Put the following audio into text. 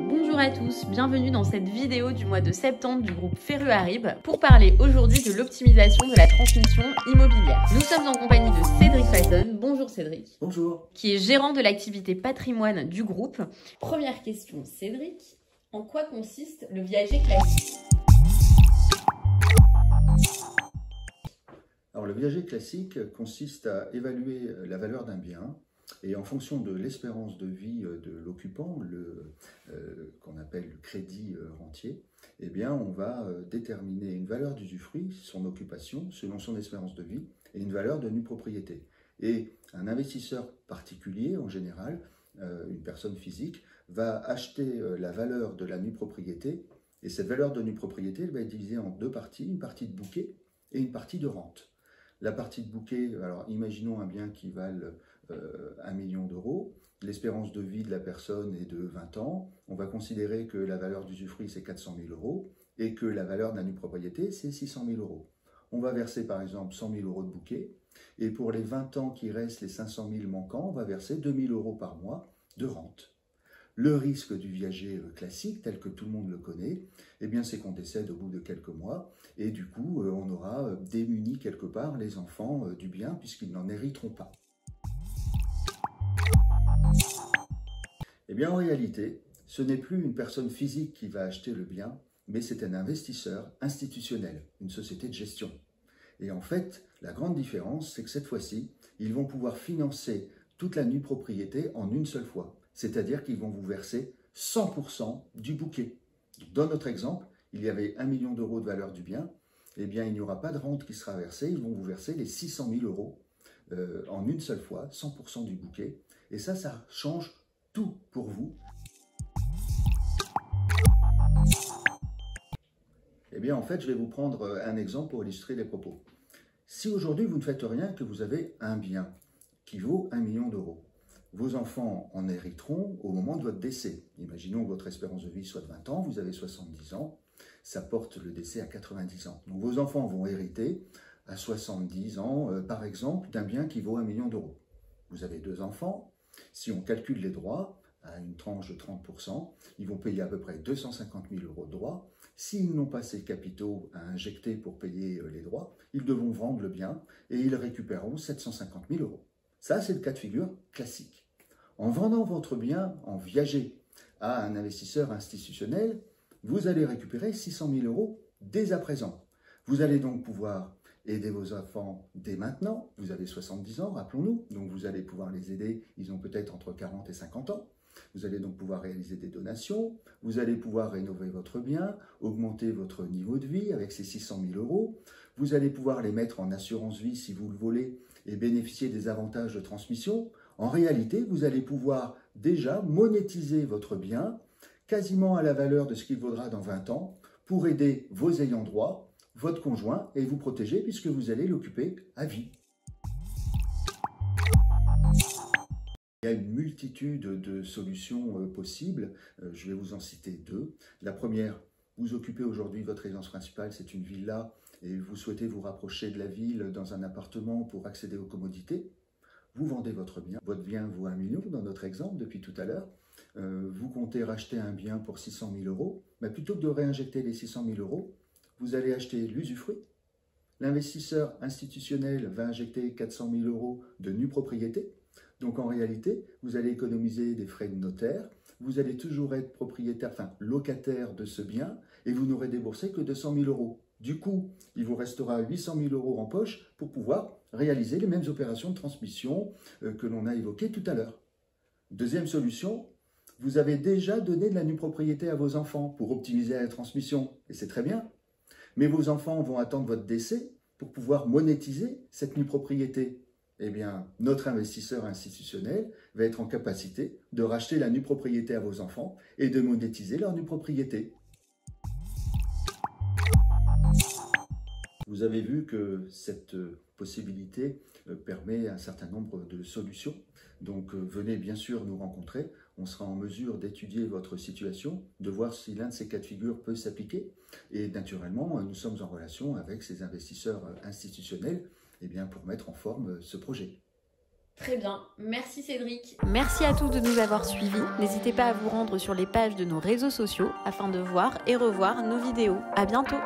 Bonjour à tous, bienvenue dans cette vidéo du mois de septembre du groupe Ferruarib pour parler aujourd'hui de l'optimisation de la transmission immobilière. Nous sommes en compagnie de Cédric Falton. Bonjour Cédric. Bonjour. Qui est gérant de l'activité patrimoine du groupe. Première question, Cédric, en quoi consiste le viager classique? Alors, le viager classique consiste à évaluer la valeur d'un bien et en fonction de l'espérance de vie de l'occupant, qu'on appelle le crédit rentier, eh bien, on va déterminer une valeur d'usufruit, son occupation, selon son espérance de vie, et une valeur de nue propriété. Et un investisseur particulier, en général, une personne physique, va acheter la valeur de la nue propriété, et cette valeur de nue propriété elle va être divisée en deux parties, une partie de bouquet et une partie de rente. La partie de bouquet, alors imaginons un bien qui vale 1 million d'euros, l'espérance de vie de la personne est de 20 ans, on va considérer que la valeur d'usufruit c'est 400 000 euros et que la valeur de la nue propriété c'est 600 000 euros. On va verser par exemple 100 000 euros de bouquet et pour les 20 ans qui restent, les 500 000 manquants, on va verser 2 000 euros par mois de rente. Le risque du viager classique, tel que tout le monde le connaît, eh bien, c'est qu'on décède au bout de quelques mois et du coup, on aura démuni quelque part les enfants du bien puisqu'ils n'en hériteront pas. Eh bien, en réalité, ce n'est plus une personne physique qui va acheter le bien, mais c'est un investisseur institutionnel, une société de gestion. Et en fait, la grande différence, c'est que cette fois-ci, ils vont pouvoir financer toute la nue propriété en une seule fois. C'est-à-dire qu'ils vont vous verser 100% du bouquet. Dans notre exemple, il y avait 1 million d'euros de valeur du bien. Eh bien, il n'y aura pas de rente qui sera versée. Ils vont vous verser les 600 000 euros en une seule fois, 100% du bouquet. Et ça change tout pour vous. Eh bien, en fait, je vais vous prendre un exemple pour illustrer les propos. Si aujourd'hui, vous ne faites rien, que vous avez un bien qui vaut 1 million d'euros, vos enfants en hériteront au moment de votre décès. Imaginons que votre espérance de vie soit de 20 ans, vous avez 70 ans, ça porte le décès à 90 ans. Donc vos enfants vont hériter à 70 ans, par exemple, d'un bien qui vaut 1 million d'euros. Vous avez 2 enfants, si on calcule les droits à une tranche de 30%, ils vont payer à peu près 250 000 euros de droits. S'ils n'ont pas ces capitaux à injecter pour payer les droits, ils devront vendre le bien et ils récupéreront 750 000 euros. Ça, c'est le cas de figure classique. En vendant votre bien en viager à un investisseur institutionnel, vous allez récupérer 600 000 euros dès à présent. Vous allez donc pouvoir aider vos enfants dès maintenant. Vous avez 70 ans, rappelons-nous, donc vous allez pouvoir les aider, ils ont peut-être entre 40 et 50 ans. Vous allez donc pouvoir réaliser des donations, vous allez pouvoir rénover votre bien, augmenter votre niveau de vie avec ces 600 000 euros. Vous allez pouvoir les mettre en assurance vie si vous le voulez et bénéficier des avantages de transmission. En réalité, vous allez pouvoir déjà monétiser votre bien quasiment à la valeur de ce qu'il vaudra dans 20 ans pour aider vos ayants droit, votre conjoint et vous protéger puisque vous allez l'occuper à vie. Il y a une multitude de solutions possibles, je vais vous en citer deux. La première, vous occupez aujourd'hui votre résidence principale, c'est une villa et vous souhaitez vous rapprocher de la ville dans un appartement pour accéder aux commodités. Vous vendez votre bien vaut 1 million dans notre exemple depuis tout à l'heure. Vous comptez racheter un bien pour 600 000 euros, mais plutôt que de réinjecter les 600 000 euros, vous allez acheter l'usufruit. L'investisseur institutionnel va injecter 400 000 euros de nue propriété. Donc en réalité, vous allez économiser des frais de notaire, vous allez toujours être propriétaire, enfin locataire de ce bien, et vous n'aurez déboursé que 200 000 euros. Du coup, il vous restera 800 000 euros en poche pour pouvoir réaliser les mêmes opérations de transmission que l'on a évoquées tout à l'heure. Deuxième solution, vous avez déjà donné de la nue propriété à vos enfants pour optimiser la transmission, et c'est très bien. Mais vos enfants vont attendre votre décès pour pouvoir monétiser cette nue propriété. Eh bien, notre investisseur institutionnel va être en capacité de racheter la nue propriété à vos enfants et de monétiser leur nue propriété. Vous avez vu que cette possibilité permet un certain nombre de solutions. Donc venez bien sûr nous rencontrer. On sera en mesure d'étudier votre situation, de voir si l'un de ces cas de figure peut s'appliquer. Et naturellement, nous sommes en relation avec ces investisseurs institutionnels pour mettre en forme ce projet. Très bien, merci Cédric. Merci à tous de nous avoir suivis. N'hésitez pas à vous rendre sur les pages de nos réseaux sociaux afin de voir et revoir nos vidéos. À bientôt.